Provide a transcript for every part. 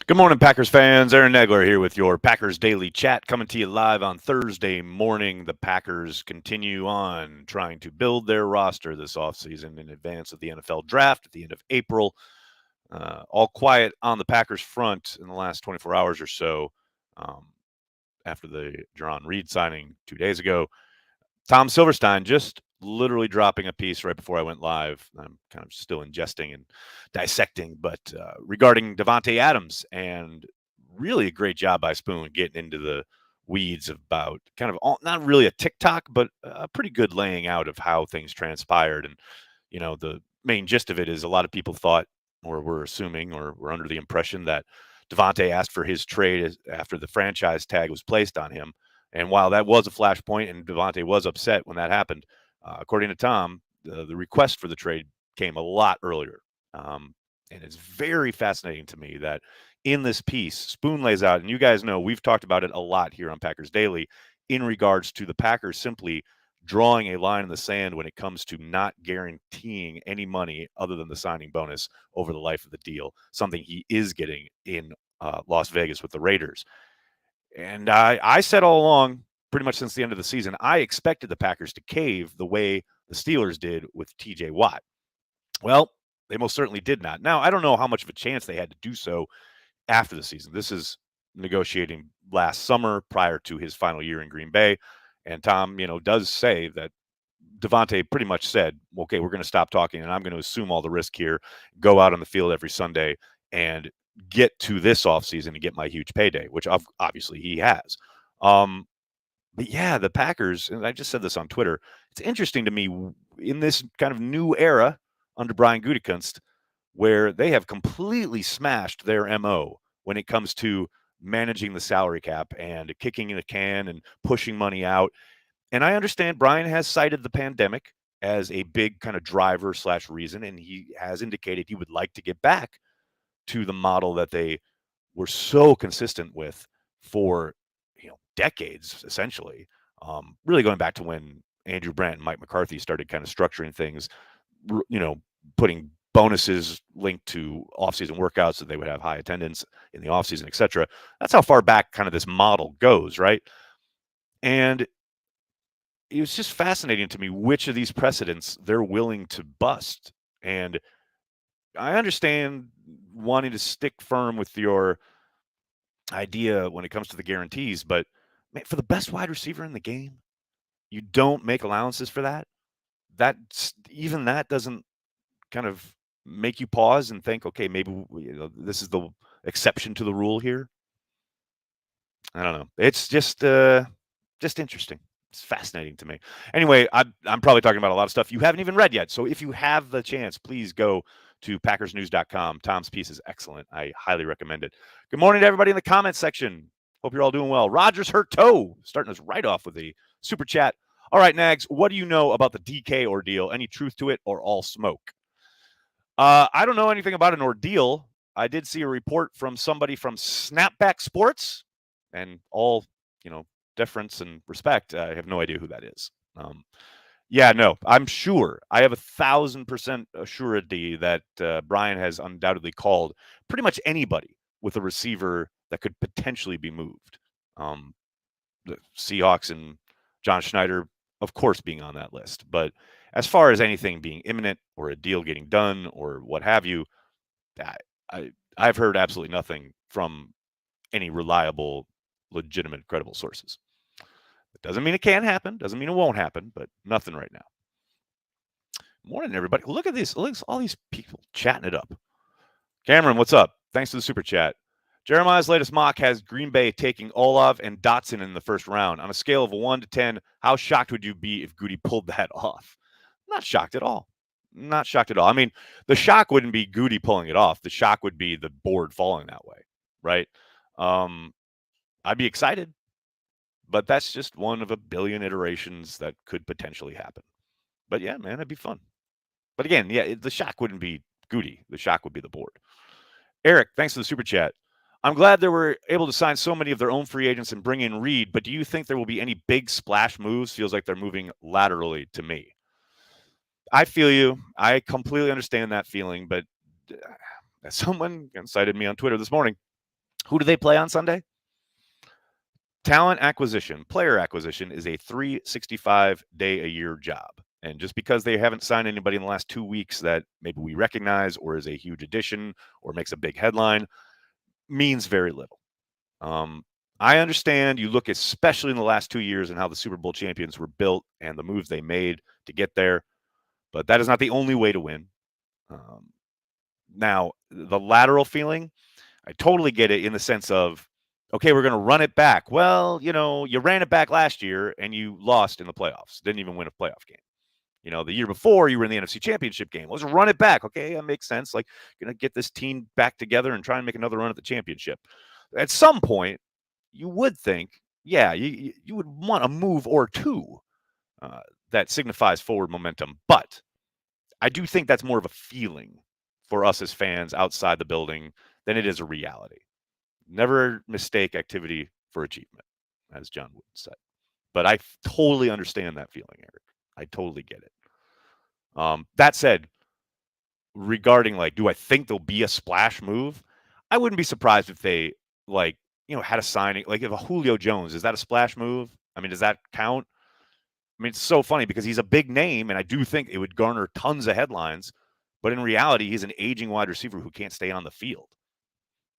Good morning, Packers fans. Aaron Negler here with your Packers Daily Chat, coming to you live on Thursday morning. The Packers continue on trying to build their roster this offseason in advance of the NFL draft at the end of April. All quiet on the Packers front in the last 24 hours or so after the Jaron Reed signing 2 days ago. Tom Silverstein just literally dropping a piece right before I went live. I'm kind of still ingesting and dissecting, but regarding Davante Adams, and really a great job by Spoon getting into the weeds about kind of not really a TikTok, but a pretty good laying out of how things transpired. And, the main gist of it is a lot of people thought, or were assuming, or were under the impression that Davante asked for his trade after the franchise tag was placed on him. And while that was a flashpoint and Davante was upset when that happened, according to Tom, the request for the trade came a lot earlier. And it's very fascinating to me that in this piece, Spoon lays out, and you guys know we've talked about it a lot here on Packers Daily, in regards to the Packers simply drawing a line in the sand when it comes to not guaranteeing any money other than the signing bonus over the life of the deal, something he is getting in Las Vegas with the Raiders. And I said all along, pretty much since the end of the season, I expected the Packers to cave the way the Steelers did with TJ Watt. Well, they most certainly did not. Now, I don't know how much of a chance they had to do so after the season. This is negotiating last summer prior to his final year in Green Bay. And Tom, does say that Davante pretty much said, okay, we're going to stop talking and I'm going to assume all the risk here, go out on the field every Sunday and get to this offseason and get my huge payday, which obviously he has. But yeah, the Packers, and I just said this on Twitter, it's interesting to me in this kind of new era under Brian Gutekunst, where they have completely smashed their MO when it comes to managing the salary cap and kicking in a can and pushing money out. And I understand Brian has cited the pandemic as a big kind of driver / reason, and he has indicated he would like to get back to the model that they were so consistent with for decades, essentially. Really going back to when Andrew Brandt and Mike McCarthy started kind of structuring things, putting bonuses linked to offseason workouts so they would have high attendance in the offseason, et cetera. That's how far back kind of this model goes, right? And it was just fascinating to me which of these precedents they're willing to bust. And I understand wanting to stick firm with your idea when it comes to the guarantees, but man, for the best wide receiver in the game, you don't make allowances for that. Even that doesn't kind of make you pause and think, okay, maybe this is the exception to the rule here. I don't know. It's just interesting. It's fascinating to me. Anyway, I'm probably talking about a lot of stuff you haven't even read yet. So if you have the chance, please go to packersnews.com. Tom's piece is excellent. I highly recommend it. Good morning to everybody in the comments section. Hope you're all doing well. Roger's hurt toe, starting us right off with a super chat. All right, Nags, what do you know about the DK ordeal? Any truth to it or all smoke? I don't know anything about an ordeal. I did see a report from somebody from Snapback Sports, and all, deference and respect, I have no idea who that is. Yeah, no, I'm sure. I have 1,000% assurity that Brian has undoubtedly called pretty much anybody with a receiver that could potentially be moved. The Seahawks and John Schneider, of course, being on that list. But as far as anything being imminent or a deal getting done or what have you, I've heard absolutely nothing from any reliable, legitimate, credible sources. It doesn't mean it can't happen. Doesn't mean it won't happen, but nothing right now. Morning, everybody. Look at this. Look at all these people chatting it up. Cameron, what's up? Thanks for the super chat. Jeremiah's latest mock has Green Bay taking Olave and Dotson in the first round. On a scale of 1 to 10, how shocked would you be if Goody pulled that off? Not shocked at all. Not shocked at all. I mean, the shock wouldn't be Goody pulling it off. The shock would be the board falling that way, right? I'd be excited, but that's just one of a billion iterations that could potentially happen. But yeah, man, it'd be fun. But again, yeah, the shock wouldn't be Goody. The shock would be the board. Eric, thanks for the super chat. I'm glad they were able to sign so many of their own free agents and bring in Reed, but do you think there will be any big splash moves? Feels like they're moving laterally to me. I feel you. I completely understand that feeling, but someone cited me on Twitter this morning. Who do they play on Sunday? Talent acquisition, player acquisition is a 365-day-a-year job. And just because they haven't signed anybody in the last 2 weeks that maybe we recognize or is a huge addition or makes a big headline means very little. I understand you look especially in the last 2 years and how the Super Bowl champions were built and the moves they made to get there, but that is not the only way to win. Now, the lateral feeling, I totally get it in the sense of, okay, we're going to run it back. Well, you ran it back last year and you lost in the playoffs. Didn't even win a playoff game. The year before you were in the NFC Championship game. Let's run it back. Okay, that makes sense. Like, going to get this team back together and try and make another run at the championship. At some point, you would think, yeah, you would want a move or two that signifies forward momentum. But I do think that's more of a feeling for us as fans outside the building than it is a reality. Never mistake activity for achievement, as John Wooden said. But I totally understand that feeling, Eric. I totally get it. That said, regarding do I think there'll be a splash move? I wouldn't be surprised if they had a signing if a Julio Jones, is that a splash move? I mean, does that count? I mean, it's so funny because he's a big name, and I do think it would garner tons of headlines. But in reality, he's an aging wide receiver who can't stay on the field.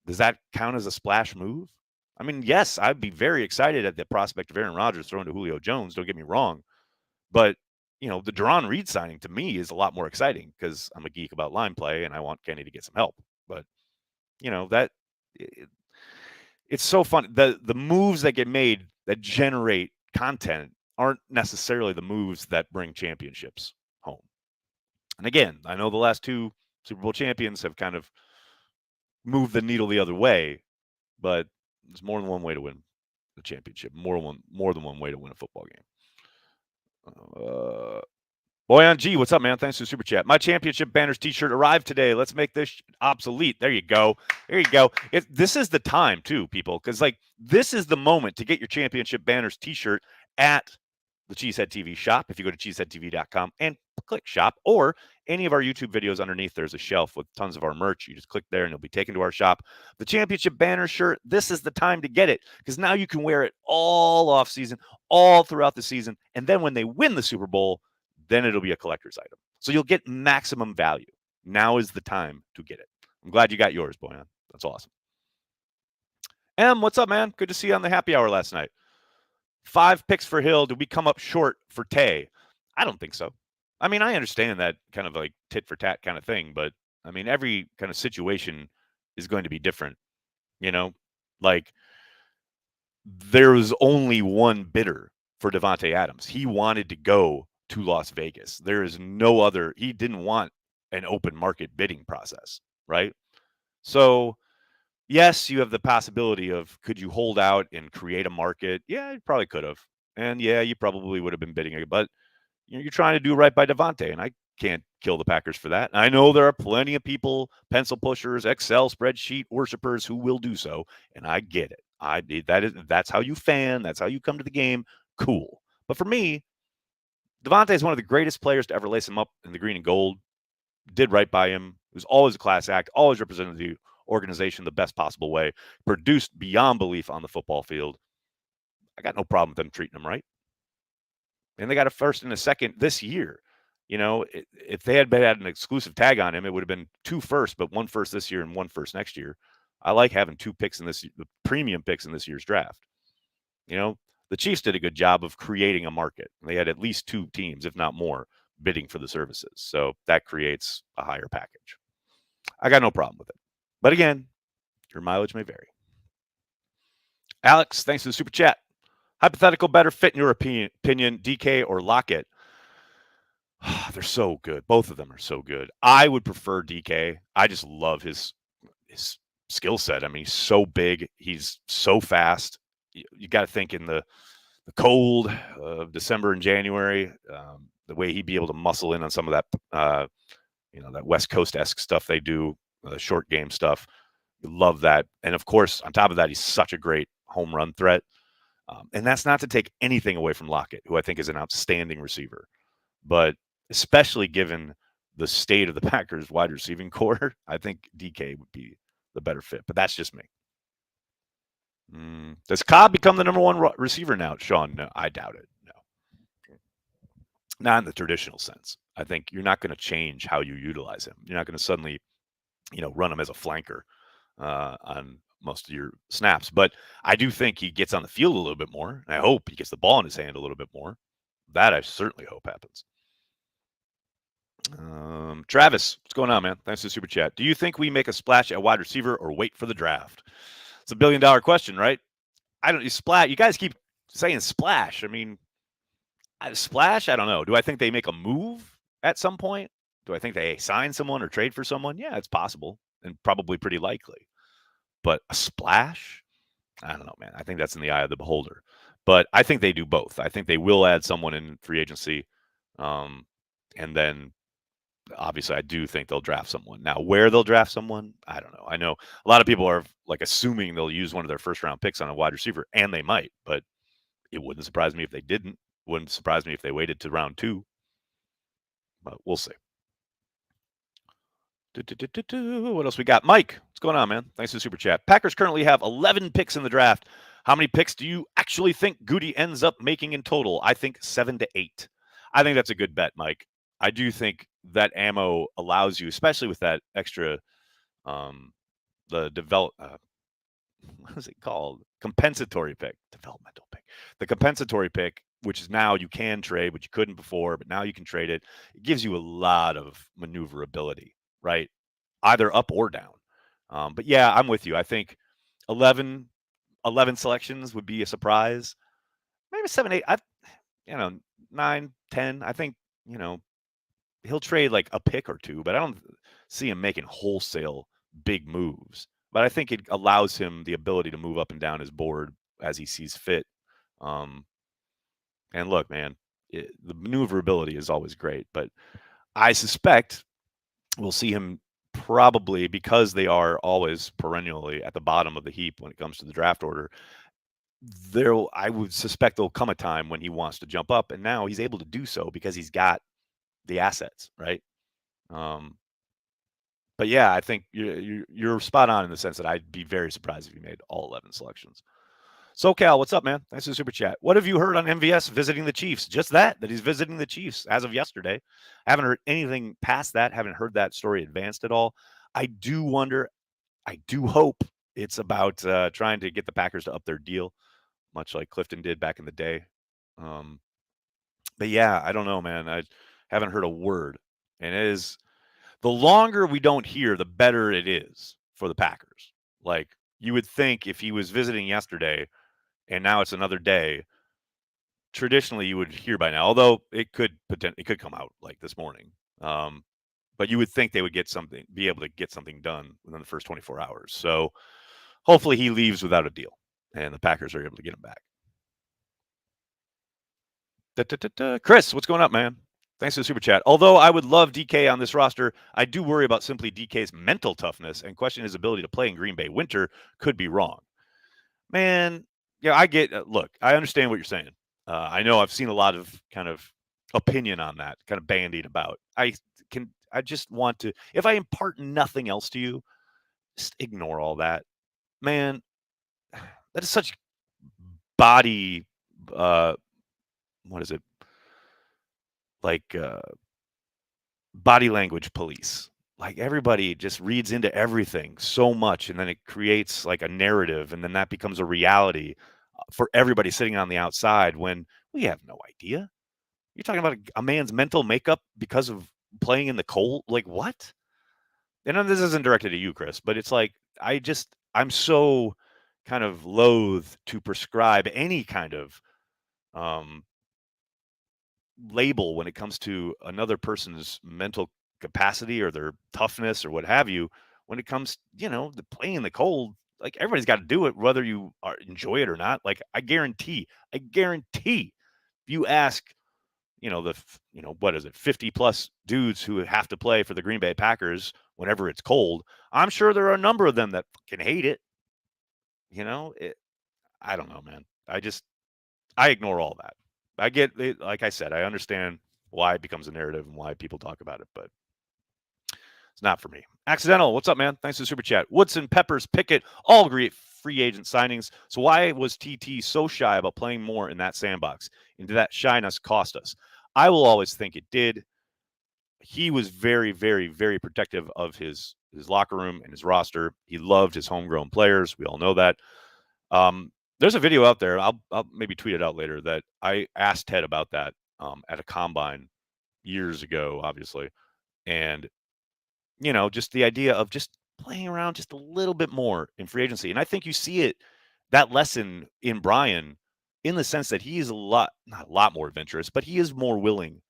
Does that count as a splash move? I mean, yes, I'd be very excited at the prospect of Aaron Rodgers throwing to Julio Jones. Don't get me wrong. But, the Jaron Reed signing to me is a lot more exciting because I'm a geek about line play and I want Kenny to get some help. But, it's so fun. The moves that get made that generate content aren't necessarily the moves that bring championships home. And again, I know the last two Super Bowl champions have kind of moved the needle the other way, but there's more than one way to win the championship. More than one way to win a football game. Boyan G, what's up, man? Thanks for the super chat. My championship banners T-shirt arrived today. Let's make this obsolete. There you go. This is the time too, people, because this is the moment to get your championship banners T-shirt at the Cheesehead TV shop. If you go to cheeseheadtv.com and click shop, or any of our YouTube videos underneath, there's a shelf with tons of our merch. You just click there and you'll be taken to our shop. The championship banner shirt, this is the time to get it because now you can wear it all off season, all throughout the season. And then when they win the Super Bowl, then it'll be a collector's item. So you'll get maximum value. Now is the time to get it. I'm glad you got yours, Boyan. That's awesome. Em, what's up, man? Good to see you on the happy hour last night. 5 picks for Hill. Did we come up short for Tay? I don't think so. I mean, I understand that kind of tit for tat kind of thing, but I mean, every kind of situation is going to be different. There was only one bidder for Davante Adams. He wanted to go to Las Vegas. There is no other. He didn't want an open market bidding process, right? So, yes, you have the possibility of could you hold out and create a market? Yeah, you probably could have. And yeah, you probably would have been bidding it, but you're trying to do right by Davante, and I can't kill the Packers for that. I know there are plenty of people, pencil pushers, Excel spreadsheet worshipers who will do so, and I get it. That's how you fan, that's how you come to the game. Cool. But for me, Davante is one of the greatest players to ever lace him up in the green and gold. Did right by him. It was always a class act, always represented the organization the best possible way, produced beyond belief on the football field. I got no problem with them treating him right. And they got a first and a second this year. If they had an exclusive tag on him, it would have been 2 firsts, but 1 first this year and 1 first next year. I like having 2 picks the premium picks in this year's draft. The Chiefs did a good job of creating a market. They had at least 2 teams, if not more, bidding for the services. So that creates a higher package. I got no problem with it. But again, your mileage may vary. Alex, thanks for the super chat. Hypothetical better fit in your opinion, DK or Lockett? They're so good. Both of them are so good. I would prefer DK. I just love his skill set. I mean, he's so big. He's so fast. You got to think in the cold of December and January, the way he'd be able to muscle in on some of that, that West Coast-esque stuff they do, the short game stuff. You love that. And of course, on top of that, he's such a great home run threat. And that's not to take anything away from Lockett, who I think is an outstanding receiver. But especially given the state of the Packers wide receiving core, I think DK would be the better fit. But that's just me. Does Cobb become the number one receiver now, Sean? No, I doubt it. No, not in the traditional sense. I think you're not going to change how you utilize him. You're not going to suddenly, run him as a flanker on most of your snaps. But I do think he gets on the field a little bit more. And I hope he gets the ball in his hand a little bit more. That I certainly hope happens. Travis, what's going on, man? Thanks for the super chat. Do you think we make a splash at wide receiver or wait for the draft? It's a $1 billion question, right? I don't. You splat. You guys keep saying splash. I mean, splash. I don't know. Do I think they make a move at some point? Do I think they sign someone or trade for someone? Yeah, it's possible and probably pretty likely. But a splash? I don't know, man. I think that's in the eye of the beholder. But I think they do both. I think they will add someone in free agency, and then obviously I do think they'll draft someone. Now, where they'll draft someone, I don't know. I know a lot of people are like assuming they'll use one of their first round picks on a wide receiver, and they might, but it wouldn't surprise me if they didn't. Wouldn't surprise me if they waited to round 2. But we'll see. What else we got? Mike, what's going on, man? Thanks for the super chat. Packers currently have 11 picks in the draft. How many picks do you actually think Goody ends up making in total? I think 7 to 8. I think that's a good bet, Mike. I do think that ammo allows you, especially with that extra, what is it called? Compensatory pick, developmental pick. The compensatory pick, which is now you can trade, which you couldn't before, but now you can trade it. It gives you a lot of maneuverability, right? Either up or down. But yeah, I'm with you. I think 11 selections would be a surprise. Maybe 7, 8. 9, 10. I think, he'll trade like a pick or two, but I don't see him making wholesale big moves. But I think it allows him the ability to move up and down his board as he sees fit. And look, man, the maneuverability is always great, but I suspect we'll see him probably, because they are always perennially at the bottom of the heap when it comes to the draft order. I would suspect there'll come a time when he wants to jump up, and now he's able to do so because he's got the assets, right? But yeah, I think you're spot on in the sense that I'd be very surprised if you made all 11 selections. SoCal, what's up, man? Thanks for the super chat. What have you heard on MVS visiting the Chiefs? Just that he's visiting the Chiefs as of yesterday. Haven't heard anything past that. Haven't heard that story advanced at all. I do wonder, I do hope it's about trying to get the Packers to up their deal, much like Clifton did back in the day. But yeah, I don't know, man. I haven't heard a word. And it is, the longer we don't hear, the better it is for the Packers. Like, you would think if he was visiting yesterday and now it's another day, traditionally you would hear by now, although it could come out like this morning. But you would think they would be able to get something done within the first 24 hours. So hopefully he leaves without a deal and the Packers are able to get him back. Chris, what's going up, man? Thanks for the super chat. Although I would love DK on this roster, I do worry about simply DK's mental toughness and question his ability to play in Green Bay winter. Could be wrong. Man, yeah, I get, look, I understand what you're saying. I know I've seen a lot of kind of opinion on that, kind of bandied about. I just want to, if I impart nothing else to you, just ignore all that. Man, that is such body, what is it? Like body language police. Like, everybody just reads into everything so much, and then it creates like a narrative, and then that becomes a reality for everybody sitting on the outside when we have no idea. You're talking about a man's mental makeup because of playing in the cold? Like, what? And this isn't directed at you, Chris, but it's like, I'm so kind of loath to prescribe any kind of label when it comes to another person's mental capacity or their toughness or what have you. When it comes, to playing in the cold, like, everybody's got to do it, whether you enjoy it or not. Like, I guarantee, if you ask, what is it, 50 plus dudes who have to play for the Green Bay Packers whenever it's cold, I'm sure there are a number of them that fucking hate it. I don't know, man. I ignore all that. I get it. Like I said, I understand why it becomes a narrative and why people talk about it, but it's not for me. Accidental, what's up, man? Thanks for the super chat. Woodson, Peppers, Pickett all agree free agent signings. So why was TT so shy about playing more in that sandbox? And did that shyness cost us? I will always think it did. He was very, very, very protective of his locker room and his roster. He loved his homegrown players. We all know that. There's a video out there. I'll maybe tweet it out later that I asked Ted about that at a combine years ago, obviously, and just the idea of just playing around just a little bit more in free agency. And I think you see that lesson in Brian in the sense that he is not a lot more adventurous, but he is more willing,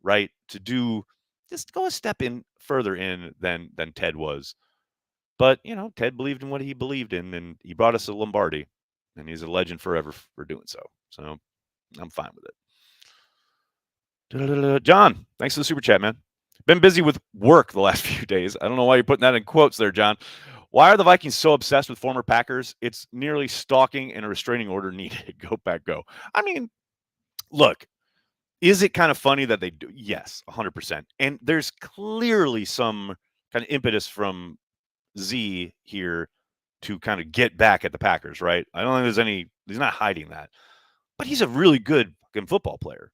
right, to just go a step in further in than Ted was. But, Ted believed in what he believed in, and he brought us a Lombardi, and he's a legend forever for doing so. So I'm fine with it. John, thanks for the super chat, man. Been busy with work the last few days. I don't know why you're putting that in quotes there, John. Why are the Vikings so obsessed with former Packers? It's nearly stalking and a restraining order needed. Go Pack, go. I mean, look, is it kind of funny that they do? Yes, 100%. And there's clearly some kind of impetus from Z here to kind of get back at the Packers, right? I don't think he's not hiding that. But he's a really good fucking football player.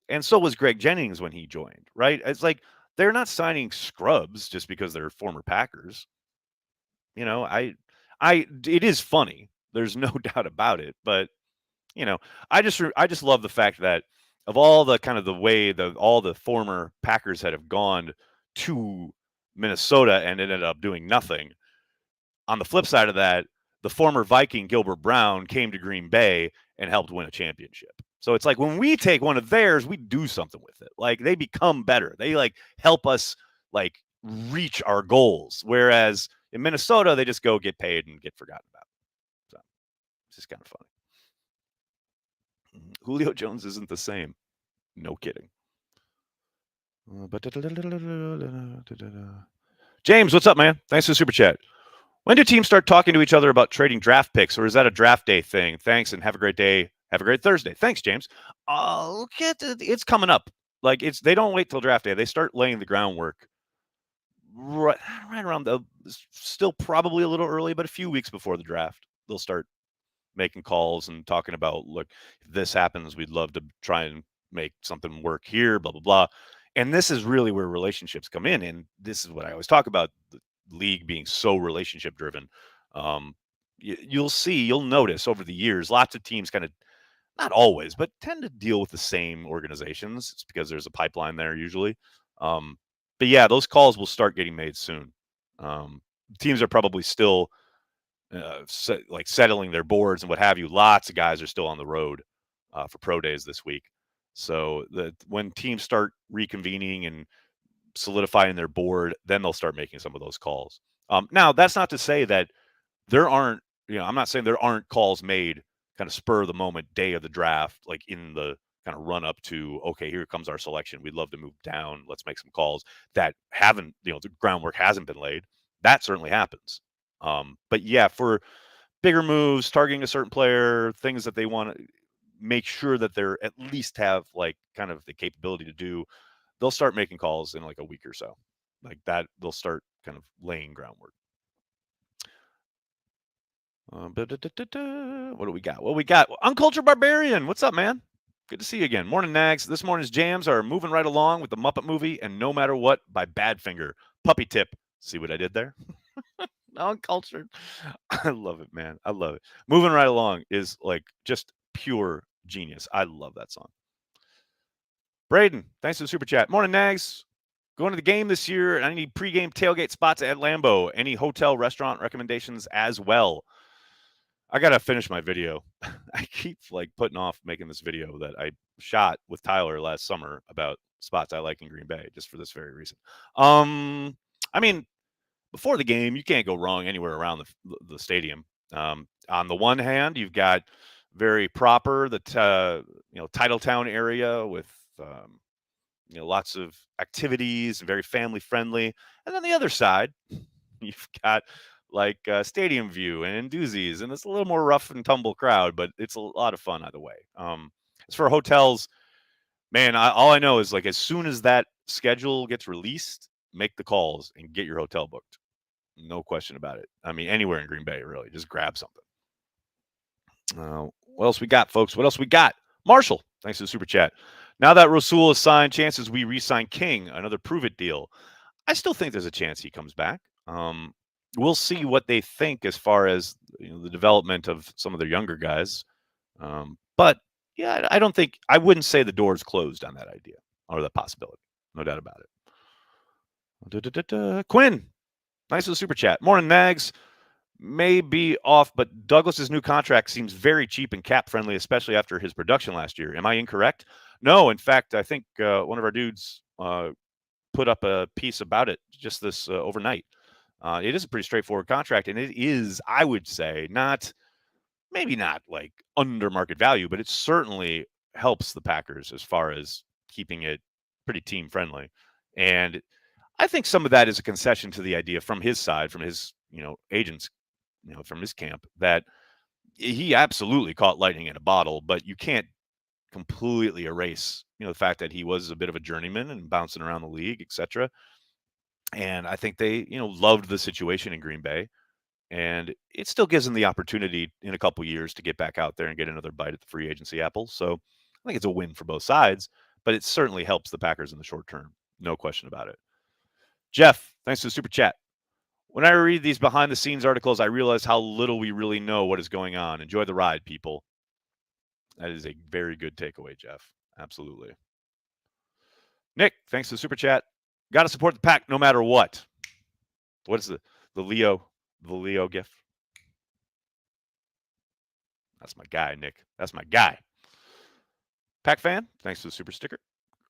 And so was Greg Jennings when he joined, right? It's like they're not signing scrubs just because they're former Packers. It is funny. There's no doubt about it. But I just love the fact that of all the kind of the way all the former Packers have gone to Minnesota and ended up doing nothing. On the flip side of that, the former Viking Gilbert Brown came to Green Bay and helped win a championship. So it's like when we take one of theirs, we do something with it. Like they become better. They help us reach our goals. Whereas in Minnesota, they just go get paid and get forgotten about. So it's just kind of funny. Julio Jones isn't the same. No kidding. James, what's up, man? Thanks for the super chat. When do teams start talking to each other about trading draft picks, or is that a draft day thing? Thanks, and have a great day. Have a great Thursday. Thanks, James. It's coming up. They don't wait till draft day. They start laying the groundwork right around still probably a little early, but a few weeks before the draft. They'll start making calls and talking about, look, if this happens, we'd love to try and make something work here, blah, blah, blah. And this is really where relationships come in. And this is what I always talk about, the league being so relationship driven. You'll notice over the years, lots of teams kind of, not always, but tend to deal with the same organizations. It's because there's a pipeline there usually. But yeah, those calls will start getting made soon. Teams are probably still settling their boards and what have you. Lots of guys are still on the road for pro days this week. So when teams start reconvening and solidifying their board, then they'll start making some of those calls. Now, that's not to say that there aren't, I'm not saying there aren't calls made kind of spur of the moment day of the draft, like in the kind of run up to, okay, here comes our selection. We'd love to move down. Let's make some calls that haven't, the groundwork hasn't been laid. That certainly happens. But yeah, for bigger moves, targeting a certain player, things that they want to make sure that they're at least have kind of the capability to do, they'll start making calls in a week or so. Like that, they'll start kind of laying groundwork. What do we got? What we got? Uncultured Barbarian. What's up, man? Good to see you again. Morning, Nags. This morning's jams are Moving Right Along with the Muppet Movie and No Matter What by Badfinger. Puppy Tip. See what I did there? Uncultured. I love it, man. I love it. Moving Right Along is just pure genius. I love that song. Braden, thanks for the super chat. Morning, Nags. Going to the game this year, and I need pregame tailgate spots at Lambeau. Any hotel restaurant recommendations as well? I got to finish my video. I keep putting off making this video that I shot with Tyler last summer about spots I like in Green Bay, just for this very reason. I mean, before the game, you can't go wrong anywhere around the stadium. On the one hand, you've got very proper the Titletown area with lots of activities, very family friendly, and then the other side, you've got Stadium View and Doozies, and it's a little more rough and tumble crowd, but it's a lot of fun either way. As for hotels, man, all I know is as soon as that schedule gets released, make the calls and get your hotel booked. No question about it. I mean, anywhere in Green Bay, really, just grab something. What else we got, folks? What else we got? Marshall, thanks for the super chat. Now that Rasul is signed, chances we re-sign King, another prove-it deal. I still think there's a chance he comes back. We'll see what they think as far as the development of some of their younger guys. But yeah, I wouldn't say the door's closed on that idea or the possibility. No doubt about it. Quinn, nice for the super chat. Morning, Nags. May be off, but Douglas's new contract seems very cheap and cap friendly, especially after his production last year. Am I incorrect? No, in fact, I think one of our dudes put up a piece about it just this overnight. It is a pretty straightforward contract, and it is, I would say, maybe not like under market value, but it certainly helps the Packers as far as keeping it pretty team friendly. And I think some of that is a concession to the idea from his side, from his agents, from his camp, that he absolutely caught lightning in a bottle, but you can't completely erase the fact that he was a bit of a journeyman and bouncing around the league, etc. And I think they loved the situation in Green Bay, and it still gives them the opportunity in a couple years to get back out there and get another bite at the free agency apple. So I think it's a win for both sides, but it certainly helps the Packers in the short term. No question about it. Jeff, thanks for the super chat. When I read these behind the scenes articles, I realize how little we really know what is going on. Enjoy the ride, people. That is a very good takeaway, Jeff. Absolutely. Nick, thanks for the super chat. Got to support the pack no matter what. What is the Leo gift? That's my guy, Nick. That's my guy. Pack fan, thanks for the super sticker.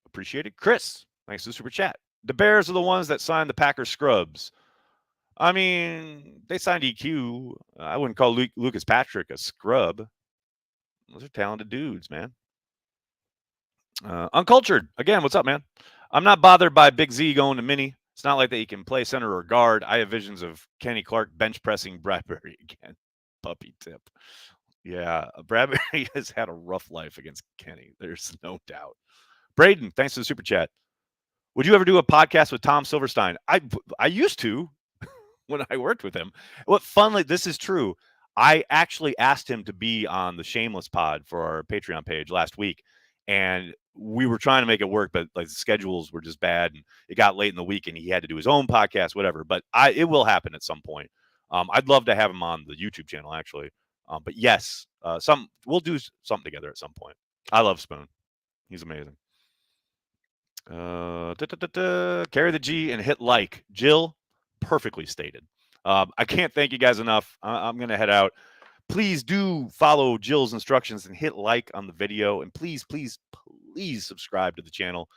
Appreciate it. Chris, thanks for the super chat. The Bears are the ones that signed the Packers scrubs. I mean, they signed EQ. I wouldn't call Lucas Patrick a scrub. Those are talented dudes, man. Uncultured. Again, what's up, man? I'm not bothered by Big Z going to mini. It's not like that he can play center or guard. I have visions of Kenny Clark bench pressing Bradbury again. Puppy tip. Yeah, Bradbury has had a rough life against Kenny. There's no doubt. Braden, thanks for the super chat. Would you ever do a podcast with Tom Silverstein? I used to when I worked with him. What funnily, this is true. I actually asked him to be on the Shameless pod for our Patreon page last week, and we were trying to make it work, but like the schedules were just bad, and it got late in the week, and he had to do his own podcast, whatever. But it will happen at some point. I'd love to have him on the YouTube channel, actually. But yes, we'll do something together at some point. I love Spoon. He's amazing. Carry the G and hit like. Jill, perfectly stated. I can't thank you guys enough. I'm going to head out. Please do follow Jill's instructions and hit like on the video. And please, please, please subscribe to the channel.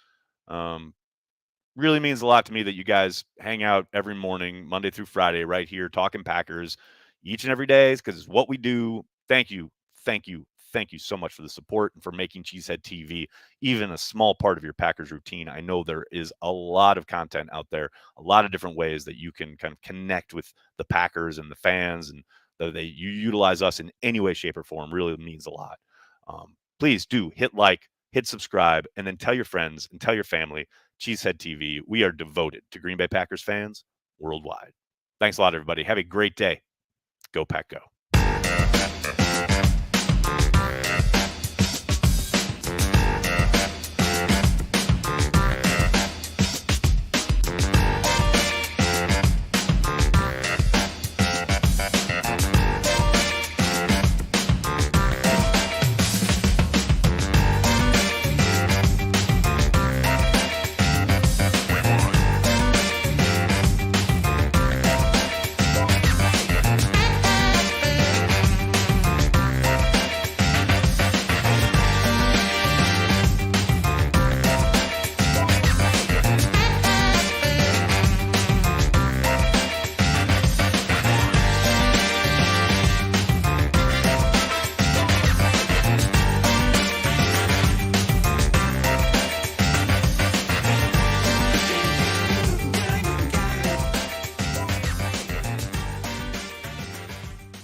Really means a lot to me that you guys hang out every morning, Monday through Friday, right here, talking Packers each and every day, because it's what we do. Thank you. Thank you. Thank you so much for the support and for making Cheesehead TV even a small part of your Packers routine. I know there is a lot of content out there, a lot of different ways that you can kind of connect with the Packers and the fans, and you utilize us in any way, shape, or form really means a lot. Please do hit like, hit subscribe, and then tell your friends and tell your family. Cheesehead TV, we are devoted to Green Bay Packers fans worldwide. Thanks a lot, everybody. Have a great day. Go Pack Go.